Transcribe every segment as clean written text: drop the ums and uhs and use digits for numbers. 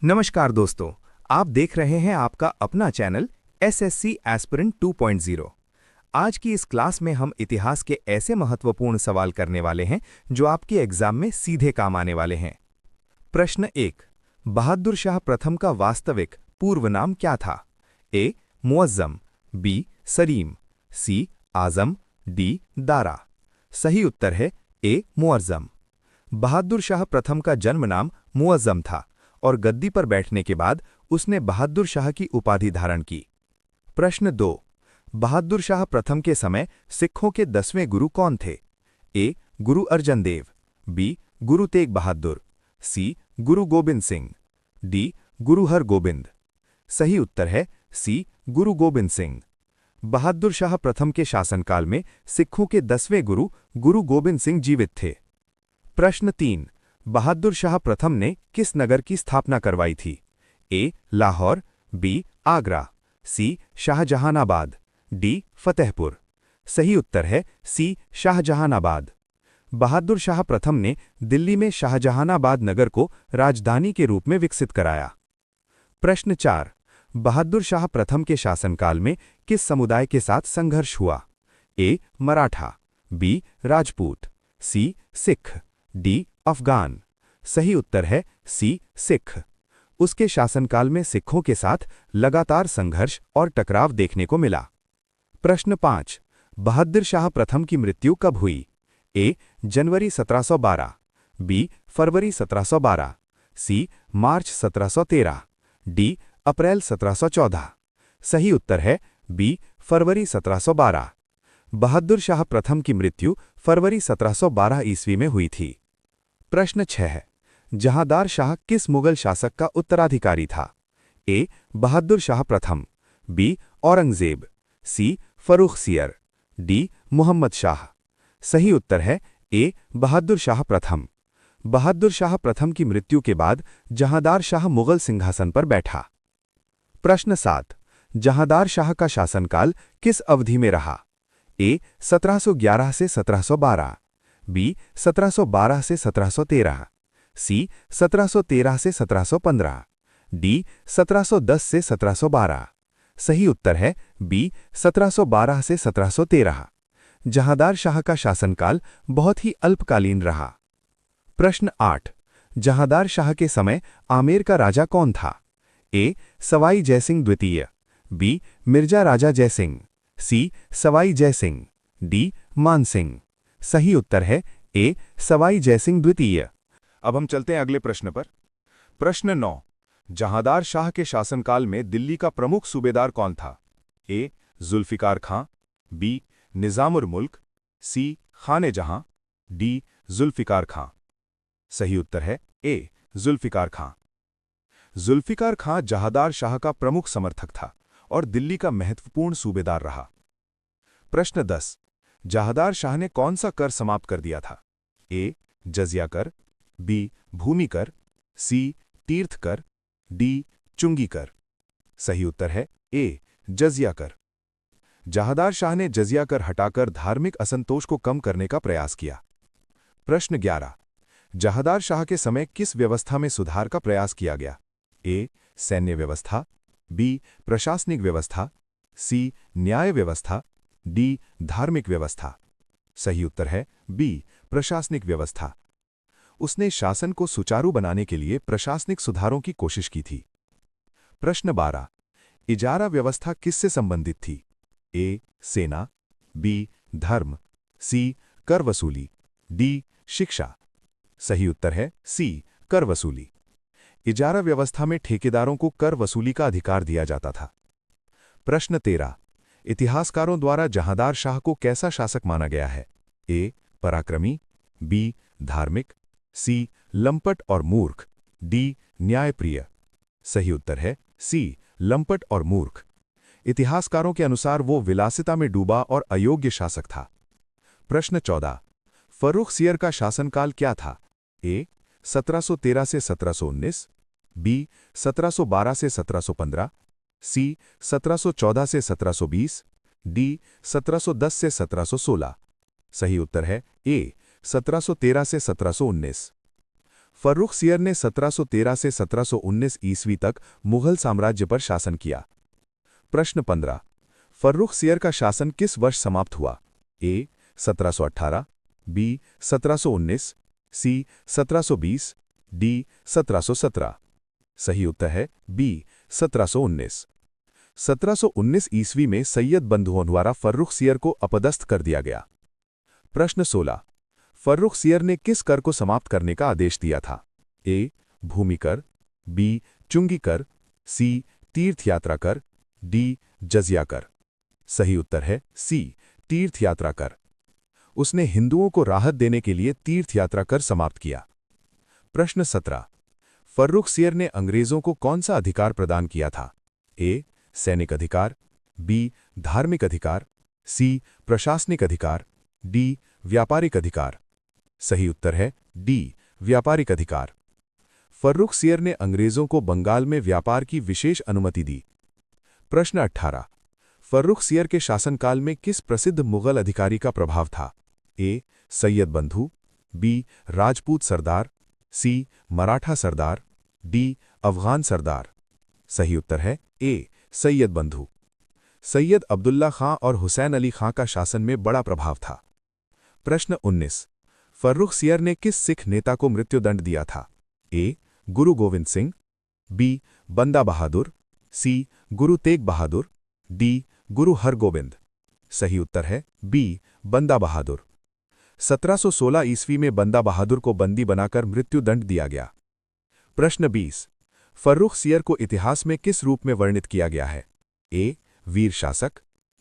नमस्कार दोस्तों, आप देख रहे हैं आपका अपना चैनल एसएससी एस्पिरेंट 2.0। आज की इस क्लास में हम इतिहास के ऐसे महत्वपूर्ण सवाल करने वाले हैं जो आपके एग्जाम में सीधे काम आने वाले हैं। प्रश्न 1। बहादुर शाह प्रथम का वास्तविक पूर्व नाम क्या था? ए. मुअज्जम, बी. सलीम, सी. आजम, डी. दारा। सही उत्तर है ए. मुअज्जम। बहादुर शाह प्रथम का जन्म नाम मुअज्जम था और गद्दी पर बैठने के बाद उसने बहादुर शाह की उपाधि धारण की। प्रश्न 2। बहादुर शाह प्रथम के समय सिखों के 10वें गुरु कौन थे? ए. गुरु अर्जन देव, बी. गुरु तेग बहादुर, सी. गुरु गोबिंद सिंह, डी. गुरु हरगोबिंद। सही उत्तर है सी. गुरु गोबिंद सिंह। बहादुर शाह प्रथम के शासनकाल में सिखों के 10वें गुरु गुरु गोबिंद सिंह जीवित थे। प्रश्न 3। बहादुर शाह प्रथम ने किस नगर की स्थापना करवाई थी? ए. लाहौर, बी. आगरा, सी. शाहजहानाबाद, डी. फतेहपुर। सही उत्तर है सी. शाहजहानाबाद। बहादुर शाह प्रथम ने दिल्ली में शाहजहानाबाद नगर को राजधानी के रूप में विकसित कराया। प्रश्न 4। बहादुर शाह प्रथम के शासनकाल में किस समुदाय के साथ संघर्ष हुआ? ए. मराठा, बी. राजपूत, सी. सिख, डी. अफगान। सही उत्तर है सी. सिख। उसके शासनकाल में सिखों के साथ लगातार संघर्ष और टकराव देखने को मिला। प्रश्न 5। बहादुर शाह प्रथम की मृत्यु कब हुई? ए. जनवरी 1712, बी. फरवरी 1712, सी. मार्च 1713, डी. अप्रैल 1714। सही उत्तर है बी. फरवरी 1712। बहादुर शाह प्रथम की मृत्यु फरवरी 1712 ईस्वी में हुई थी। प्रश्न 6। जहांदार शाह किस मुगल शासक का उत्तराधिकारी था? ए. बहादुर शाह प्रथम, बी. औरंगजेब, सी. फर्रुखसियर, डी. मुहम्मद शाह। सही उत्तर है ए. बहादुर शाह प्रथम। बहादुर शाह प्रथम की मृत्यु के बाद जहांदार शाह मुगल सिंहासन पर बैठा। प्रश्न 7। जहांदार शाह का शासनकाल किस अवधि में रहा? ए. 1711 से 1712, बी. 1712 से 1713, सी. 1713 से 1715, डी. 1710 से 1712। सही उत्तर है बी. 1712 से 1713। जहांदार शाह का शासनकाल बहुत ही अल्पकालीन रहा। प्रश्न 8। जहांदार शाह के समय आमेर का राजा कौन था? ए. सवाई जयसिंह द्वितीय, बी. मिर्जा राजा जयसिंह, सी. सवाई जयसिंह, डी. मानसिंह। सही उत्तर है ए. सवाई जयसिंह द्वितीय। अब हम चलते हैं अगले प्रश्न पर। प्रश्न 9। जहांदार शाह के शासनकाल में दिल्ली का प्रमुख सूबेदार कौन था? ए. जुल्फिकार खां, बी. निजामुर मुल्क, सी. खाने जहां, डी. जुल्फिकार खां। सही उत्तर है ए. जुल्फिकार खां। जुल्फिकार खां जहांदार शाह का प्रमुख समर्थक था और दिल्ली का महत्वपूर्ण सूबेदार रहा। प्रश्न 10। जहांदार शाह ने कौन सा कर समाप्त कर दिया था? ए. जजिया कर, बी. भूमि कर, सी. तीर्थ कर, डी. चुंगी कर। सही उत्तर है ए. जजिया कर। जहांदार शाह ने जजिया कर हटाकर धार्मिक असंतोष को कम करने का प्रयास किया। प्रश्न 11। जहांदार शाह के समय किस व्यवस्था में सुधार का प्रयास किया गया? ए. सैन्य व्यवस्था, बी. प्रशासनिक व्यवस्था, सी. न्याय व्यवस्था, डी. धार्मिक व्यवस्था। सही उत्तर है बी. प्रशासनिक व्यवस्था। उसने शासन को सुचारू बनाने के लिए प्रशासनिक सुधारों की कोशिश की थी। प्रश्न 12। इजारा व्यवस्था किससे संबंधित थी? ए. सेना, बी. धर्म, सी. कर वसूली, डी. शिक्षा। सही उत्तर है सी. कर वसूली। इजारा व्यवस्था में ठेकेदारों को कर वसूली का अधिकार दिया जाता था। प्रश्न 13। इतिहासकारों द्वारा जहांदार शाह को कैसा शासक माना गया है? ए. पराक्रमी, बी. धार्मिक, सी. लंपट और मूर्ख, डी. न्यायप्रिय। सही उत्तर है सी. लंपट और मूर्ख। इतिहासकारों के अनुसार वो विलासिता में डूबा और अयोग्य शासक था। प्रश्न 14। फर्रुखसियर का शासनकाल क्या था? ए. 1713 से 1719, बी. 1712 से 1715, सी. 1714 से 1720, डी. 1710 से 1716। सही उत्तर है ए. 1713 से 1719। फर्रुख सियर ने 1713 से 1719 ईस्वी तक मुगल साम्राज्य पर शासन किया। प्रश्न 15। फर्रुख सियर का शासन किस वर्ष समाप्त हुआ? ए 1718, बी 1719, सी 1720, डी 1717। सही उत्तर है बी 1719। 1719 ईस्वी में सैयद बंधुओं द्वारा फर्रुख सियर को अपदस्थ कर दिया गया। प्रश्न 16। फर्रुख सियर ने किस कर को समाप्त करने का आदेश दिया था? ए भूमि कर, बी चुंगी कर, सी तीर्थयात्रा कर, डी जजिया कर। सही उत्तर है सी तीर्थयात्रा कर। उसने हिंदुओं को राहत देने के लिए तीर्थयात्रा कर समाप्त किया। प्रश्न 17। फर्रुख सियर ने अंग्रेजों को कौन सा अधिकार प्रदान किया था? ए सैनिक अधिकार, बी धार्मिक अधिकार, सी प्रशासनिक अधिकार, डी व्यापारिक अधिकार। सही उत्तर है डी व्यापारिक अधिकार। फर्रुख सियर ने अंग्रेजों को बंगाल में व्यापार की विशेष अनुमति दी। प्रश्न 18। फर्रुख सियर के शासनकाल में किस प्रसिद्ध मुगल अधिकारी का प्रभाव था? ए सैयद बंधु, बी राजपूत सरदार, सी मराठा सरदार, डी अफगान सरदार। सही उत्तर है ए सैयद बंधु। सैयद अब्दुल्ला खां और हुसैन अली खां का शासन में बड़ा प्रभाव था। प्रश्न 19। फर्रुख सियर ने किस सिख नेता को मृत्युदंड दिया था? ए गुरु गोविंद सिंह, बी बंदा बहादुर, सी गुरु तेग बहादुर, डी गुरु हरगोबिंद। सही उत्तर है बी बंदा बहादुर। 1716 ईस्वी में बंदा बहादुर को बंदी बनाकर मृत्युदंड दिया गया। प्रश्न 20। फर्रुख सियर को इतिहास में किस रूप में वर्णित किया गया है? ए वीर शासक,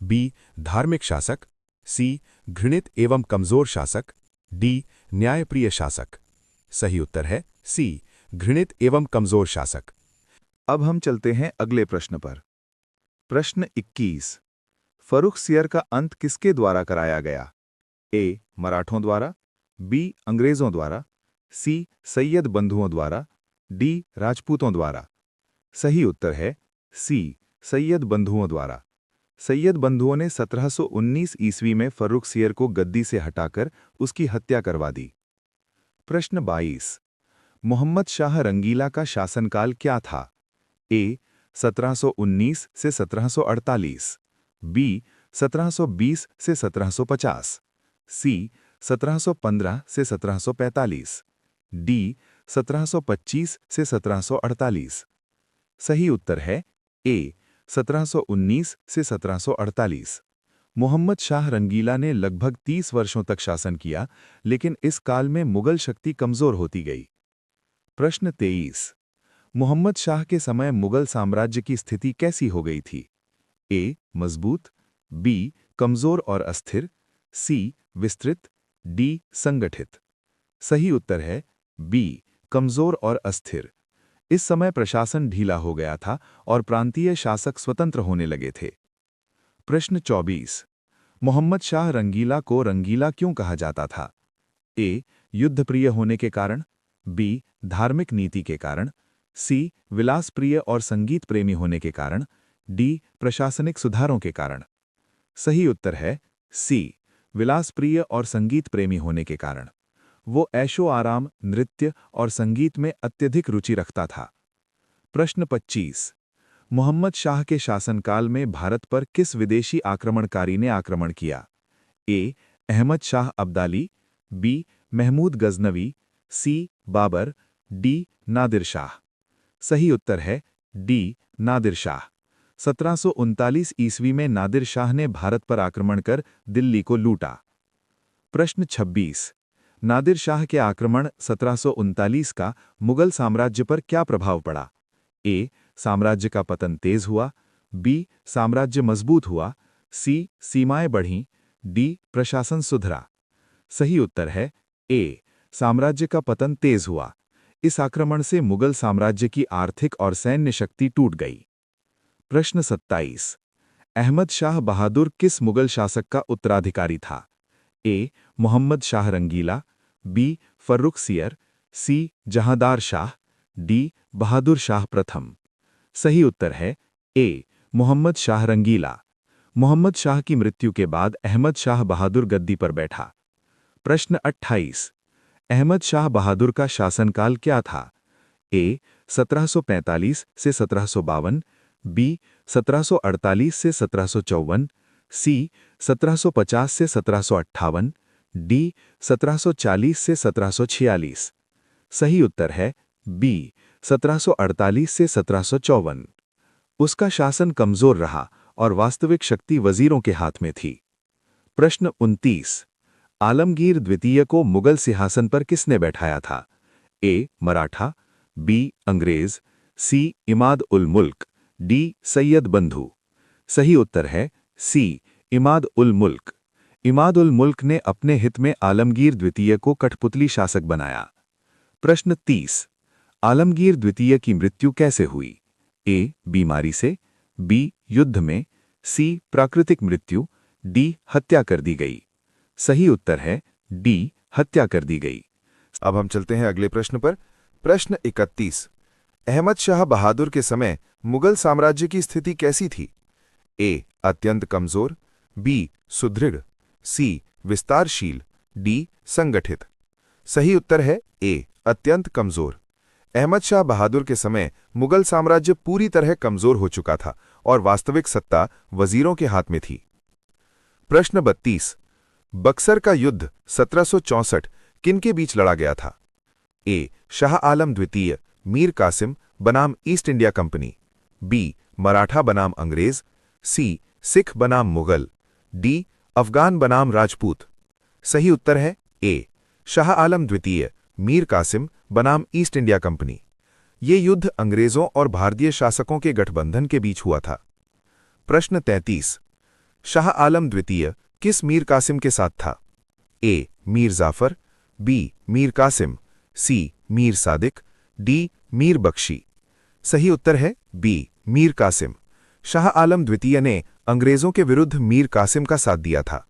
बी धार्मिक शासक, सी घृणित एवं कमजोर शासक, डी न्यायप्रिय शासक। सही उत्तर है सी घृणित एवं कमजोर शासक। अब हम चलते हैं अगले प्रश्न पर। प्रश्न 21। फर्रुख सियर का अंत किसके द्वारा कराया गया? ए मराठों द्वारा, बी अंग्रेजों द्वारा, सी सैयद बंधुओं द्वारा, डी राजपूतों द्वारा। सही उत्तर है सी सैयद बंधुओं द्वारा। सैयद बंधुओं ने 1719 ईस्वी में फर्रुख सियर को गद्दी से हटाकर उसकी हत्या करवा दी। प्रश्न 22। मोहम्मद शाह रंगीला का शासनकाल क्या था? ए 1719 से 1748, बी 1720 से 1750, सी 1715 से 1745, डी 1725 से 1748। सही उत्तर है ए 1719 से 1748। मोहम्मद शाह रंगीला ने लगभग 30 वर्षों तक शासन किया, लेकिन इस काल में मुगल शक्ति कमजोर होती गई। प्रश्न 23। मोहम्मद शाह के समय मुगल साम्राज्य की स्थिति कैसी हो गई थी? ए मजबूत, बी कमजोर और अस्थिर, सी विस्तृत, डी संगठित। सही उत्तर है बी कमजोर और अस्थिर। इस समय प्रशासन ढीला हो गया था और प्रांतीय शासक स्वतंत्र होने लगे थे। प्रश्न 24। मोहम्मद शाह रंगीला को रंगीला क्यों कहा जाता था? ए युद्धप्रिय होने के कारण, बी धार्मिक नीति के कारण, सी विलासप्रिय और संगीत प्रेमी होने के कारण, डी प्रशासनिक सुधारों के कारण। सही उत्तर है सी विलासप्रिय और संगीत प्रेमी होने के कारण। वो ऐशो आराम, नृत्य और संगीत में अत्यधिक रुचि रखता था। प्रश्न 25। मोहम्मद शाह के शासनकाल में भारत पर किस विदेशी आक्रमणकारी ने आक्रमण किया? ए अहमद शाह अब्दाली, बी महमूद गजनवी, सी बाबर, डी नादिर शाह। सही उत्तर है डी नादिर शाह। 1739 ईस्वी में नादिर शाह ने भारत पर आक्रमण कर दिल्ली को लूटा। प्रश्न 26। नादिर शाह के आक्रमण 1739 का मुगल साम्राज्य पर क्या प्रभाव पड़ा? ए साम्राज्य का पतन तेज हुआ, बी साम्राज्य मजबूत हुआ, सी सीमाएं बढ़ीं, डी प्रशासन सुधरा। सही उत्तर है ए साम्राज्य का पतन तेज हुआ। इस आक्रमण से मुगल साम्राज्य की आर्थिक और सैन्य शक्ति टूट गई। प्रश्न 27। अहमद शाह बहादुर किस मुगल शासक का उत्तराधिकारी था? ए मोहम्मद शाह रंगीला, बी फर्रुख सियर, सी जहांदार शाह, डी बहादुर शाह प्रथम। सही उत्तर है ए मोहम्मद शाह रंगीला। मोहम्मद शाह की मृत्यु के बाद अहमद शाह बहादुर गद्दी पर बैठा। प्रश्न 28। अहमद शाह बहादुर का शासनकाल क्या था? ए 1745 से 1752, बी 1748 से 1754, सी 1750 से 1758, डी 1740 से 1746। सही उत्तर है बी 1748 से 1754। उसका शासन कमजोर रहा और वास्तविक शक्ति वजीरों के हाथ में थी। प्रश्न 29। आलमगीर द्वितीय को मुगल सिंहासन पर किसने बैठाया था? ए मराठा, बी अंग्रेज, सी इमाद उल मुल्क, डी सैयद बंधु। सही उत्तर है सी इमाद उल मुल्क। इमाद उल मुल्क ने अपने हित में आलमगीर द्वितीय को कठपुतली शासक बनाया। प्रश्न 30। आलमगीर द्वितीय की मृत्यु कैसे हुई? ए बीमारी से, बी युद्ध में, सी प्राकृतिक मृत्यु, डी हत्या कर दी गई। सही उत्तर है डी हत्या कर दी गई। अब हम चलते हैं अगले प्रश्न पर। प्रश्न 31। अहमद शाह बहादुर के समय मुगल साम्राज्य की स्थिति कैसी थी? ए अत्यंत कमजोर, बी सुदृढ़, सी विस्तारशील, डी संगठित। सही उत्तर है ए अत्यंत कमजोर। अहमद शाह बहादुर के समय मुगल साम्राज्य पूरी तरह कमजोर हो चुका था और वास्तविक सत्ता वजीरों के हाथ में थी। प्रश्न 32। बक्सर का युद्ध 1764 किनके बीच लड़ा गया था? ए शाह आलम द्वितीय मीर कासिम बनाम East India Company, B Maratha बनाम अंग्रेज, सी सिख बनाम मुगल, डी अफगान बनाम राजपूत। सही उत्तर है ए शाह आलम द्वितीय मीर कासिम बनाम ईस्ट इंडिया कंपनी। ये युद्ध अंग्रेजों और भारतीय शासकों के गठबंधन के बीच हुआ था। प्रश्न 33। शाह आलम द्वितीय किस मीर कासिम के साथ था? ए मीर जाफर, बी मीर कासिम, सी मीर सादिक, डी मीर बख्शी। सही उत्तर है बी मीर कासिम। शाह आलम द्वितीय ने अंग्रेजों के विरुद्ध मीर कासिम का साथ दिया था।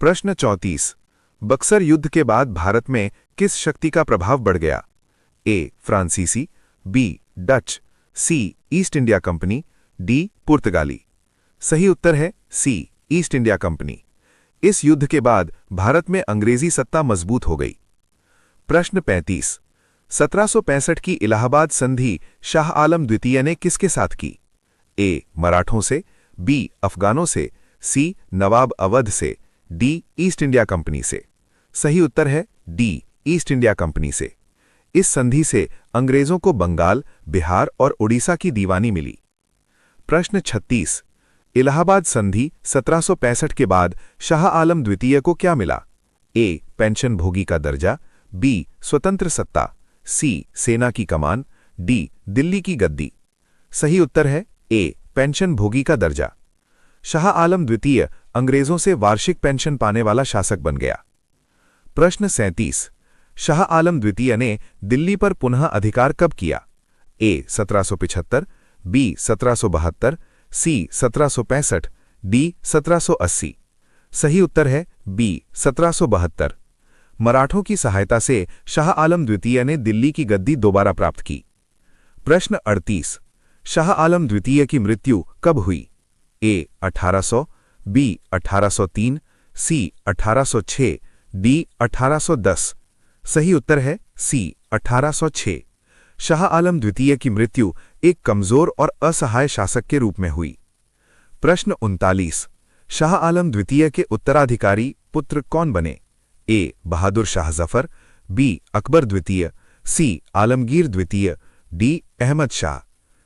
प्रश्न 34। बक्सर युद्ध के बाद भारत में किस शक्ति का प्रभाव बढ़ गया? ए फ्रांसीसी, बी डच, सी ईस्ट इंडिया कंपनी, डी पुर्तगाली। सही उत्तर है सी ईस्ट इंडिया कंपनी। इस युद्ध के बाद भारत में अंग्रेजी सत्ता मजबूत हो गई। प्रश्न 35। 1765 की इलाहाबाद संधि शाह आलम द्वितीय ने किसके साथ की? ए मराठों से, बी अफगानों से, सी नवाब अवध से, डी ईस्ट इंडिया कंपनी से। सही उत्तर है डी ईस्ट इंडिया कंपनी से। इस संधि से अंग्रेजों को बंगाल, बिहार और उड़ीसा की दीवानी मिली। प्रश्न 36। इलाहाबाद संधि 1765 के बाद शाह आलम द्वितीय को क्या मिला? ए पेंशन भोगी का दर्जा, बी स्वतंत्र सत्ता, सी सेना की कमान, डी दिल्ली की गद्दी। सही उत्तर है ए पेंशन भोगी का दर्जा। शाह आलम द्वितीय अंग्रेजों से वार्षिक पेंशन पाने वाला शासक बन गया। प्रश्न 37। शाह आलम द्वितीय ने दिल्ली पर पुनः अधिकार कब किया? ए 1775, बी 1772, सी 1765, डी 1780। सही उत्तर है बी 1772। मराठों की सहायता से शाह आलम द्वितीय ने दिल्ली की गद्दी दोबारा प्राप्त की। प्रश्न 38। शाह आलम द्वितीय की मृत्यु कब हुई? ए 1800, बी 1803, सी 1806, डी 1810। सही उत्तर है सी 1806। शाह आलम द्वितीय की मृत्यु एक कमजोर और असहाय शासक के रूप में हुई। प्रश्न 39। शाह आलम द्वितीय के उत्तराधिकारी पुत्र कौन बने? ए बहादुर शाह जफर, बी अकबर द्वितीय, सी आलमगीर द्वितीय, डी अहमद शाह।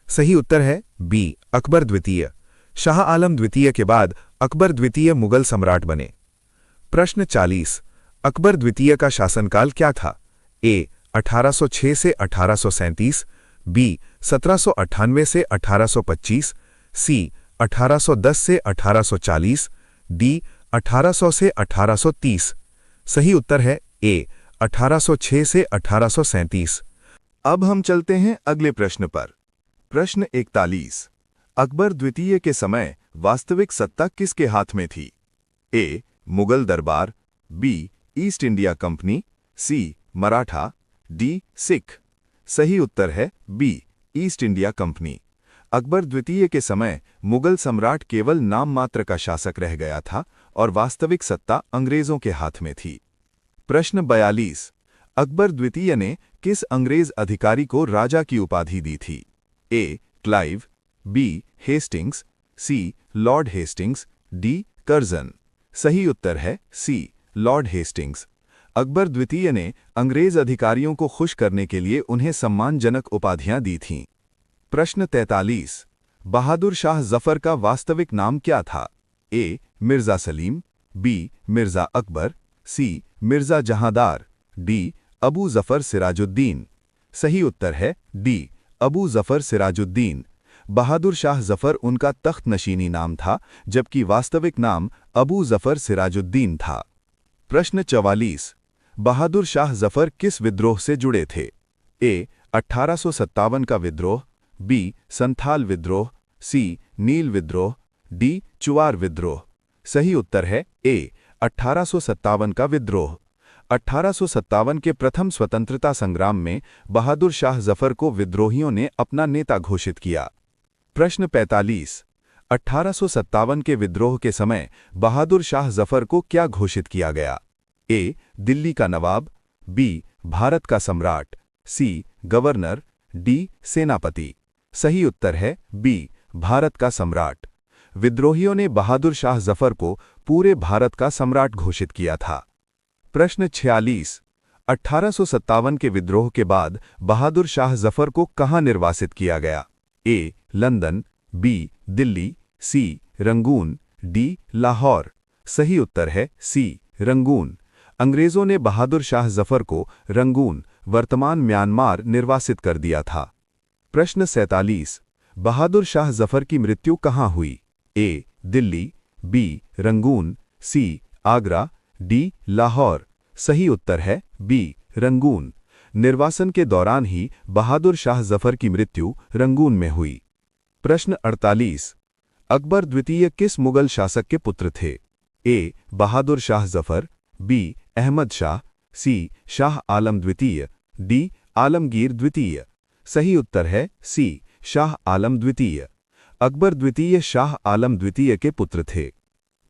सही उत्तर है बी अकबर द्वितीय। शाह आलम द्वितीय के बाद अकबर द्वितीय मुगल सम्राट बने। प्रश्न 40। अकबर द्वितीय का शासनकाल क्या था? ए 1806 से 1837, बी 1798 से 1825, सी 1810 से 1840, डी 1800 से 1830। सही उत्तर है ए 1806 से 1837। अब हम चलते हैं अगले प्रश्न पर। प्रश्न 41। अकबर द्वितीय के समय वास्तविक सत्ता किसके हाथ में थी? ए मुगल दरबार, B East India Company, C Maratha, D Sikh. सही उत्तर है B East India Company. Akbar द्वितीय के समय मुगल सम्राट केवल नाम मात्र का शासक रह गया था और वास्तविक सत्ता अंग्रेजों के हाथ में थी। प्रश्न 42। अकबर द्वितीय ने किस अंग्रेज अधिकारी को राजा की उपाधि दी थी? A. Clive, B. Hastings, C. Lord Hastings, D. Curzon. सही उत्तर है सी. Lord Hastings. अकबर द्वितीय ने अंग्रेज अधिकारियों को खुश करने के लिए उन्हें सम्मानजनक उपाधियां दी थीं। प्रश्न 43। बहादुर शाह जफर का वास्तविक नाम क्या था? ए. मिर्जा सलीम, बी. मिर्जा अकबर, सी. मिर्जा जहांदार, डी. अबू जफर सिराजुद्दीन। सही उत्तर है डी. अबू जफर सिराजुद्दीन। बहादुर शाह जफर उनका तख्त नशीनी नाम था, जबकि वास्तविक नाम अबू जफर सिराजुद्दीन था। प्रश्न 44। बहादुर शाह जफर किस विद्रोह से जुड़े थे? ए. 1857 का विद्रोह, बी. संथाल विद्रोह, सी. नील विद्रोह, डी. चुवार विद्रोह। सही उत्तर है ए. 1857 का विद्रोह। 1857 के प्रथम स्वतंत्रता संग्राम में बहादुर शाह जफर को विद्रोहियों ने अपना नेता घोषित किया। प्रश्न 45। 1857 के विद्रोह के समय बहादुर शाह जफर को क्या घोषित किया गया? ए. दिल्ली का नवाब, बी. भारत का सम्राट, सी. Governor, D. सेनापति। सही उत्तर है बी. भारत का सम्राट। विद्रोहियों ने बहादुर शाह जफर को पूरे भारत का सम्राट घोषित किया था। प्रश्न 46। 1857 के विद्रोह के बाद बहादुर शाह जफर को कहां निर्वासित किया गया? A. London, B. Delhi, C. Rangoon, D. Lahore. सही उत्तर है सी. रंगून। अंग्रेजों ने बहादुर शाह जफर को रंगून, वर्तमान म्यांमार, निर्वासित कर दिया था। प्रश्न 47। बहादुर शाह जफर की मृत्यु कहां हुई? ए. दिल्ली, बी. रंगून, सी. आगरा, डी. लाहौर। सही उत्तर है बी. रंगून। निर्वासन के दौरान ही बहादुर शाह जफर की मृत्यु रंगून में हुई। प्रश्न 48। अकबर द्वितीय किस मुगल शासक के पुत्र थे? ए. बहादुर शाह जफर, बी. अहमद शाह, सी. शाह आलम द्वितीय, डी. आलमगीर द्वितीय। सही उत्तर है सी. शाह आलम द्वितीय। अकबर द्वितीय शाह आलम द्वितीय के पुत्र थे।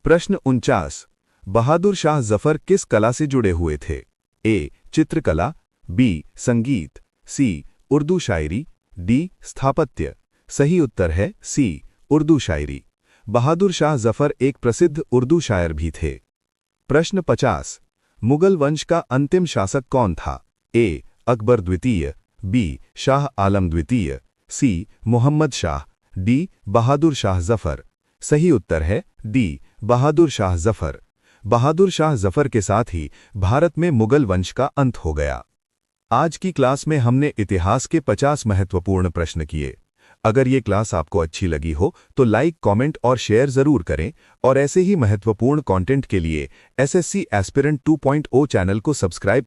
प्रश्न 49। बहादुर शाह जफर किस कला से जुड़े हुए थे? ए. चित्रकला, बी. संगीत, सी. उर्दू शायरी, डी. स्थापत्य। सही उत्तर है सी. उर्दू शायरी। बहादुर शाह जफर एक प्रसिद्ध उर्दू शायर भी थे। प्रश्न 50। मुगल वंश का अंतिम शासक कौन था? ए. अकबर द्वितीय, बी. शाह आलम द्वितीय, सी. मोहम्मद शाह, डी. बहादुर शाह जफर। सही उत्तर है डी. बहादुर शाह जफर। बहादुर शाह जफर के साथ ही भारत में मुगल वंश का अंत हो गया। आज की क्लास में हमने इतिहास के 50 महत्वपूर्ण प्रश्न किए। अगर ये क्लास आपको अच्छी लगी हो तो लाइक, कमेंट और शेयर जरूर करें और ऐसे ही महत्वपूर्ण कंटेंट के लिए एसएससी एस्पिरेंट 2.0 चैनल को सब्सक्राइब